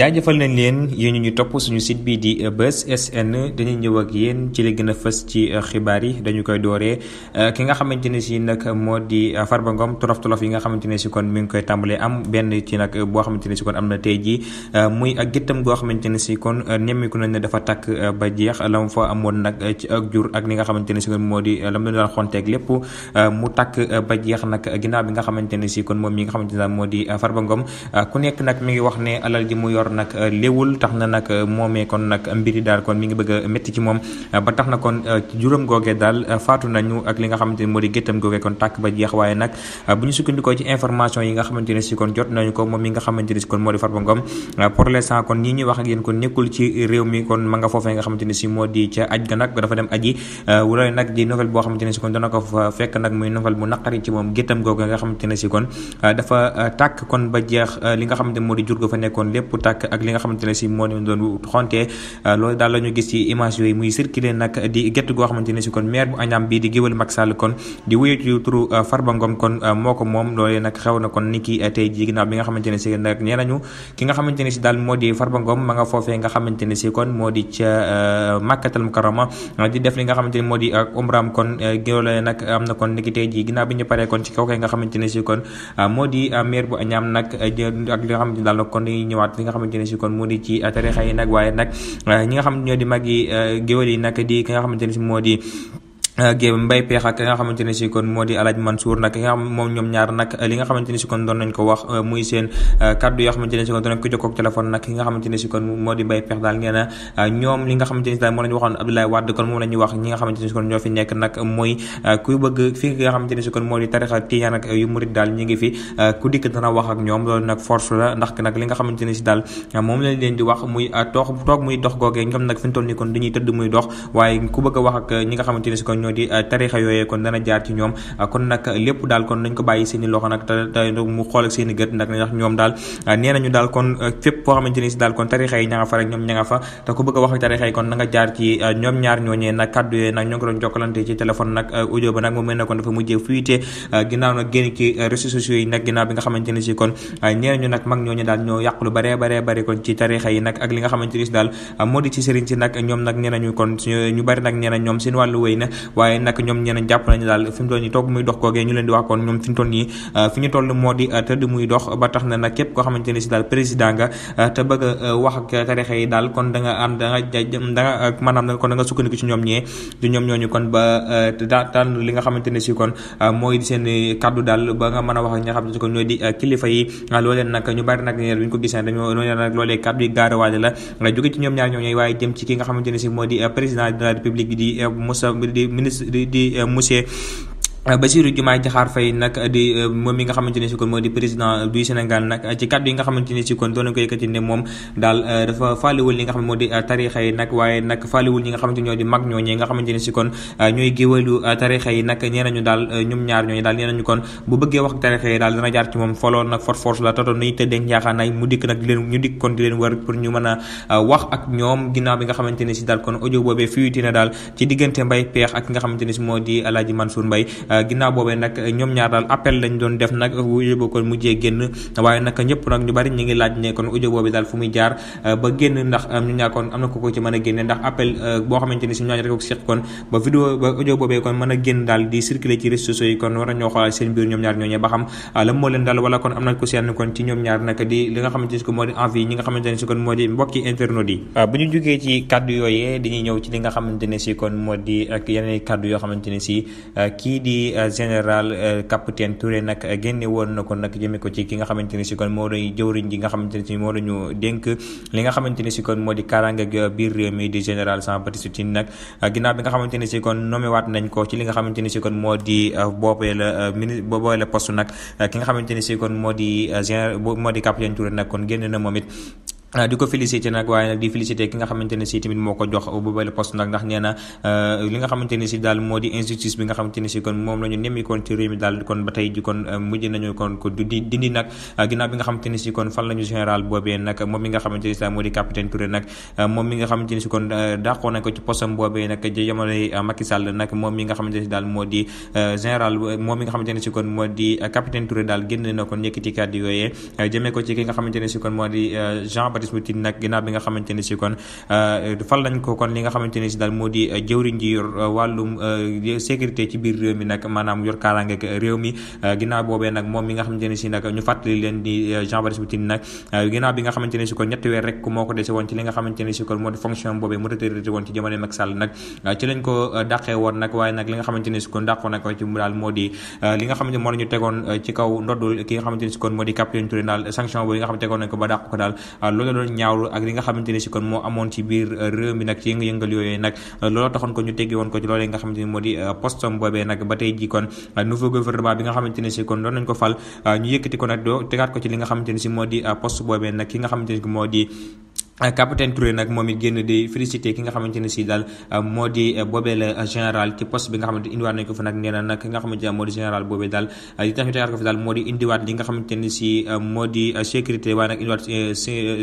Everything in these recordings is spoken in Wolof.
jaajëfal nañ leen yéen ñu topp suñu site bi di Buzz SN dañuy ñëw ak yéen ci li gën a fës ci xibaar yi dañu koy dooree ki nga xamante ne si nag moo di Farba Ngom tolof yi nga xamante ne si kon mi ngi koy tàmbalee am benn ci nag boo xamante ne si kon am na tey jii muy ak géttam goo xamante ne si kon nemmiku nañ ne dafa takk ba jeex la mu fa amoon nag ci ak jur ak li nga xamante ne si kon moo di la mu daan xonteeg lépp mu takk ba jeex nag ginnaaw bi nga xamante ne si kon moom mi nga xamante ne moo di Farba Ngom ku nekk nag mi ngi wax ne alal ji mu yor nag léewul tax na nag moomee kon nag mbiri daal kon mi ngi bëgg a métti ci moom ba tax na kon juróom googee daal faatu nañu ak li nga xamante ne moo di géttam googee kon tàkk ba jeex waaye nag bu ñu sukkandikoo ci information yi nga xamante ne si kon jot nañu ko moom mi nga xamante ne si kon moo di Farba Ngom pour l'instant kon ñii ñuy wax ak yéen kon nekkul ci réew mi kon ma nga foofee nga xamante ne si moo di ca aj ga nag dafa dem aji wala nag di nouvelle boo xamante ne si kon dana ko fa fekk nag muy nouvelle bu naqari ci moom géttam googee nga xamante ne si kon dafa tàkk kon ba jeex li nga xamante ne moo di jur ga fa nekkoon lépp tàkk ak li nga xamante ne si moo ne doon xontee loolu daal la ñu gis ci image yooyu muy circulé nag di gétt goo xamante ne si kon maire bu Agnam bii di géwél Macky Sall kon di wuyu ci turu Farba Ngom kon moo ko moom loolee nag xew na kon ni ki tey ji ginnaaw bi nga xamante ne si nag nee nañu ki nga xamante ne si daal moo di Farba Ngom ma nga foofee nga xamante ne si kon moo di ca Makkatal Mukarrama di def li nga xamante ne moo di ak umraam kon loolee nag am na kon ni ki tey ji ginnaaw bi ñu paree kon ci kaw kay nga xamante ne si kon moo di maire bu Agnam nag ak li nga xamante ne daal kon dañuy ñëwaat li nga xamante ne si kon moo di ci tarixa yi nag waaye nag ñi nga xam ne ñoo di mag yi géwél yi nag di ki nga xamante ne si moo di Mbaye Peex ak nga xamante ne si kon moo di Alaaji Mansour nag nga xam moom ñoom ñaar nag li nga xamante ne si kon doon nañ ko wax muy seen kaddu yoo xamante ne si kon doon nañ ko jokkoog téléphone nag ki nga xamante ne si kon moo di Mbaye Peex daal nee na ñoom li nga xamante ne si daal moo la ñu waxoon Abdoulaye Wade kon moom la ñuy wax ñi nga xamante ne si kon ñoo fi nekk nag muy kuy bëgg fi nga xamante ne si kon moo di tarixa tijaan ak yu murit daal ñi ngi fi ku dikk dana wax ak ñoom loolu nag force la ndax nag li nga xamante ne si daal moom lañ leen di wax muy toog muy dox googee ñoom nag fi ñu toll nii kon dañuy tëdd muy dox waaye ku bëgg a wax ak ñi nga xamante ne si kon ñoo di tarixa yooyee kon dana jaar ci ñoom kon nag lépp daal kon nañ ko bàyyi seen i loxo nag te mu xool ak seen i gët nag ndax ñoom daal nee nañu daal kon fépp foo xamante ni si daal kon tarixa yi ña nga fa rek ñoom ña nga fa te ku bëgg a wax ak tarixa yi kon na nga jaar ci ñoom ñaar ñooñee nag kàddu yooyu nag ñoo ngi doon jokkalante ci téléphone nag audio ba nag mu mel ne kon dafa mujjee fuité ginnaaw nag génn ci réseaux sociaux yi nag ginnaaw bi nga xamante ni si kon nee nañu nag mag ñooñu daal ñoo yàq lu bare kon ci tarixa yi nag ak li nga xamante ni si daal moo di ci sëriñ si nag ñoom nag nee nañu kon ñu bari nag nee na ñoom seen wàllu wéy na waaye nag ñoom ñeneen jàpp nañu daal fi mu toll nii toog muy dox googee ñu leen di wax kon ñoom fi mu toll nii fi ñu toll moo di tëdd muy dox ba tax na nag képp koo xamante ne si daal président nga te bëgg a wax ak tarixa yi daal kon da nga am da nga maanaam kon da nga sukkandiku ci ñoom ñee di ñoom ñooñu kon ba daal li nga xamante ne si kon mooy seen kaddu daal ba nga mën a wax ak ñi nga xamante ne si kon ñoo di kilifa yi loolee nag ñu bari nag bu ñu ko gisee dañoo nag loolee kaddu yi gaarawaale la jóge ci ñoom ñaar ñooñu waaye jëm ci ki nga xamante ne si moo di président de la république di Moussa di ministre di monsieur Bassirou Diomaye Diakhar Faye nag di moom mi nga xamante ne si kon moo di président du Sénégal nag ci kàddu yi nga xamante ne si kon doon na ko yëkkati ne moom daal dafa faalewul li nga xam ne moo di tarixa yi nag waaye nag faalewul ñi nga xamante ñoo di mag ñooñee nga xamante ne si kon ñooy géwalu tarixa yi nag nee nañu daal ñoom ñaar ñooñu daal nee nañu kon bu bëggee wax ak tarixa yi daal dana jaar ci moom foloon nag force la tatoon nañu tëddee njaaxaanaay mu dikk nag di leen ñu dikk kon di leen war pour ñu mën a wax ak ñoom ginnaaw bi nga xamante ne si daal kon audio boobee fuyuti na daal ci diggante Mbaye Peex ak ki nga xamante ne si moo di Alaaji Mansour Mbaye ginnaaw boobee nag ñoom ñaar daal appel lañ doon def nag audio boobu kon mujjee génn waaye nag ñëpp nag ñu bari ñu ngi laaj ne kon audio boobu daal fu muy jaar ba génn ndax ñu ñaar kon am na ko ci mën a génne ndax appel boo xamante ni si ñooñu rek ko seq kon ba vidéo ba audio boobee kon mën a génn daal di circuler ci réseaux sociaux yi kon war a ñoo xoolal seen biir ñoom ñaar ñooñee ba xam la moo leen daal wala kon am nañ ko seen kon ci ñoom ñaar nag di li nga xamante ni si kon moo di envie ñi nga xamante ne si kon moo di mbokki internautes yi bu ñu jógee ci kàddu yooyee dañuy ñëw ci li nga xamante ne si kon moo di ak yeneen kàddu yoo xamante ne si kii di général capitaine Touré nag génne woon na ko nag jëme ko ci ki nga xamante ne si kon moo doon jëwriñ ji nga xamante ne si moo dañu dénk li nga xamante ne si kon moo di kaaraange biir réew mi di général Jean-Baptiste Tine nag ginnaaw bi nga xamante ne si kon nommé waat nañ ko ci li nga xamante ne si kon moo di boobee la ministre boobee la poste nag ki nga xamante ne si kon moo di capitaine Touré nag kon génn na moom it di ko félicité nag waaye nag di félicité ki nga xamante ne si tamit moo ko jox boobale poste nag ndax nee na li nga xamante ne si daal moo di injustice bi nga xamante ne si kon moom la ñu nemmi kon ci réew mi daal kon ba tey ji kon mujj nañu kon ko dindi nag ginnaaw bi nga xamante ne si kon fan lañu général boobee nag moom mi nga xamante ne si daal moo di capitaine Touré nag moom mi nga xamante ne si kon dàqoo nañ ko ci postam boobee nag jamonoy Macky Sall nag moom mi nga xamante ne si daal moo di général moom mi nga xamante ne si kon moo di capitaine Touré daal génn na kon yëkkati kàddu yooyee jëmee ko ci ki nga xamante ne si kon moo di Jean Baptiste Tine nag ginnaaw bi nga xamante ne si kon fal nañ ko kon li nga xamante ne si daal moo di jëwriñ ji yor wàllum sécurité ci biir réew mi nag maanaam yor kaaraange ak réew mi ginnaaw boobee nag moom mi nga xamante ne si nag ñu fàttali leen di Jean Baptiste Tine nag ginnaaw bi nga xamante ne si kon ñetti weer rek moo ko dese woon ci li nga xamante ne si kon moo di fonction boobee mu retraité woon ci jamono Macky Sall nag ci lañ ko dàqee woon nag waaye nag li nga xamante ne si kon dàqoon nag ci daal moo di li nga xamante moo la ñu tegoon ci kaw ndoddul ki nga xamante ne si kon moo di capitaine Touré daal sanction boobu li nga xamante tegoon nañ ko ba dàq ko daal loolu doon ñaawlu ak li nga xamante ne si kon moo amoon ci biir réew mi nag ci yëngal yooyu nag looloo taxoon ko ñu teggi woon ko ci loolu nga xamante ne moo di postom boobee nag ba tey ji kon nouveau gouvernement bi nga xamante ne si kon doon nañ ko fal ñu yëkkati ko nag doo tegaat ko ci li nga xamante ne si moo di poste boobee nag ki nga xamante ne moo di capitaine Touré nag moom it génn di félicité ki nga xamante ne si daal moo di boobee la général ci poste bi nga xamante indiwaat nañ ko fa nag nee na nag ki nga xamante ne moo di général boobee daal li tax ñu tegaat ko fi daal moo di indiwaat li nga xamante ne si moo di sécurité waaye nag indiwaat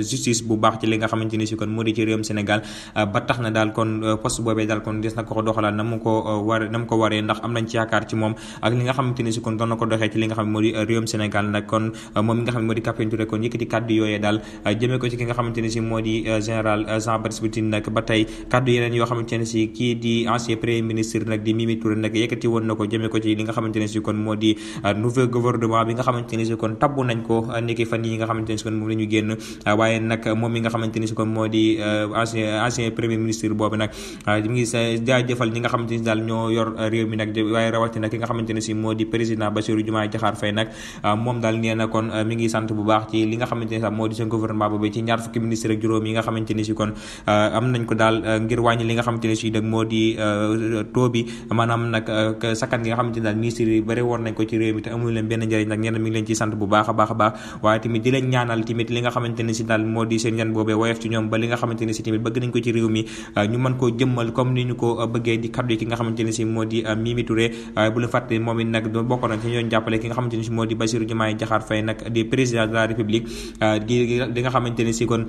justice bu baax ci li nga xamante ne si kon moo di ci réewum Sénégal ba tax na daal kon poste boobee daal kon des na ko doxalaat na mu ko waree ndax am nañ ci yaakaar ci moom ak li nga xamante ne si kon doon na ko doxee ci li nga xam ne moo di réewum Sénégal nag kon moom mi nga xam ne moo di capitaine Touré kon yëkkati kàddu yooyee daal jëmee ko ci ki nga xamante ne si moo di général Jean Baptiste Tine nag ba tey kàddu yeneen yoo xamante ne si kii di ancien premier ministre nag di Mimi Touré nag yëkkati woon na ko jëmee ko ci li nga xamante ne si kon moo di nouveau gouvernement bi nga xamante ne si kon tabbu nañ ko niki fan yi nga xamante ne si kon moom la ñu génn waaye nag moom mi nga xamante ne si kon moo di ancien premier ministre boobu nag mi ngi jaajëfal ñi nga xamante ne si daal ñoo yor réew mi nag waaye rawatina ki nga xamante ne si moo di président Bassirou Diomaye Diakhar Faye nag moom daal nee na kon mi ngi sant bu baax ci li nga xamante ne sax moo di seen gouvernement boobu ci ñaar fukki ministre ak juróom yi nga xamante ne si kon am nañ ko daal ngir wàññi li nga xamante ne si nag moo di taux bi maanaam nag sakkan gi nga xamante ne daal ministre yi bëri woon nañ ko ci réew mi te amul leen benn njëriñ nag ñenn mi ngi leen ci sant bu baax a baax a baax waaye tamit di leen ñaanal tamit li nga xamante ne si daal moo di seen yan boobee woyof ci ñoom ba li nga xamante ne si tamit bëgg nañ ko ci réew mi ñu mën koo jëmmal comme ni ñu ko bëggee di kaddu yi ki nga xamante ne si moo di Mimi Touré waaye bu leen fàtte moom it nag bokk na ci ñoon jàppale ki nga xamante ne si moo di Bassirou Diomaye Diakhar Faye nag di président de la République di nga xamante ne si kon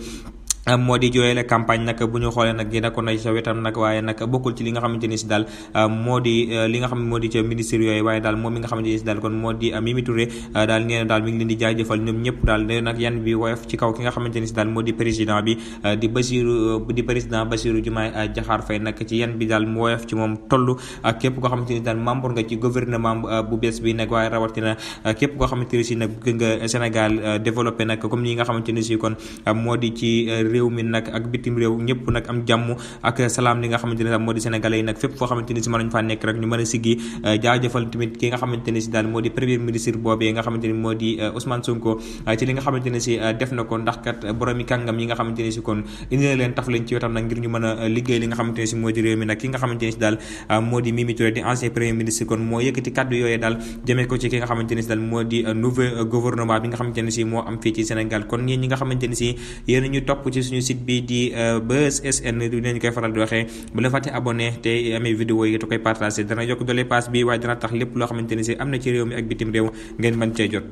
moo di jooyale campagne nag bu ñu xoolee nag dina ko nay sa wetam nag waaye nag bokkul ci li nga xamante ne si daal moo di li nga xam moo di ca ministère yooyu waaye daal moom mi nga xamante ne si daal kon moo di Mimi Touré daal nee na daal mi ngi leen di jaajëfal ñoom ñëpp daal ne nag yan bi woyof ci kaw ki nga xamante ne si daal moo di président bi di président Bassirou Diomaye Diakhar Faye nag ci yan bi daal mu woyof ci moom toll ak képp koo xamante ne si daal membre nga ci gouvernement bu bees bi nag waaye rawatina képp koo xamante ne si nag bëgg nga Sénégal développé nag comme ni nga xamante ne si kon moo di ci réew mi nag ak bitim réew ñëpp nag am jàmm ak salaam li nga xamante ne moo di sénégalais yi nag fépp foo xamante ne si mën nañu faa nekk rek ñu mën a siggi jaajëfal tamit ki nga xamante ne si daal moo di premier ministre boobee nga xamante ne moo di Ousmane Sonko ci li nga xamante ne si def na ko ndax kat boromi kàngam yi nga xamante ne si kon indi na leen taf leen ci wetam nag ngir ñu mën a liggéey li nga xamante ne si moo di réew mi nag ki nga xamante ne si daal moo di Mimi Touré di ancien premier ministre kon moo yëkkati kàddu yooyee daal jëmee ko ci ki nga xamante ne si daal moo di nouveau gouvernement bi nga xamante ne si moo am fii ci Sénégal kon yéen ñi nga xamante ne si yéen ñu topp ci suñu site bi di Buzz SN du leen koy faral di waxee bu la fàtte abonné te amee vidéo yi te koy partagé dana yokk doole pass bi waaye dana tax lépp loo xamante ne si am na ci réew mi ak bitim réew ngeen mën cee jot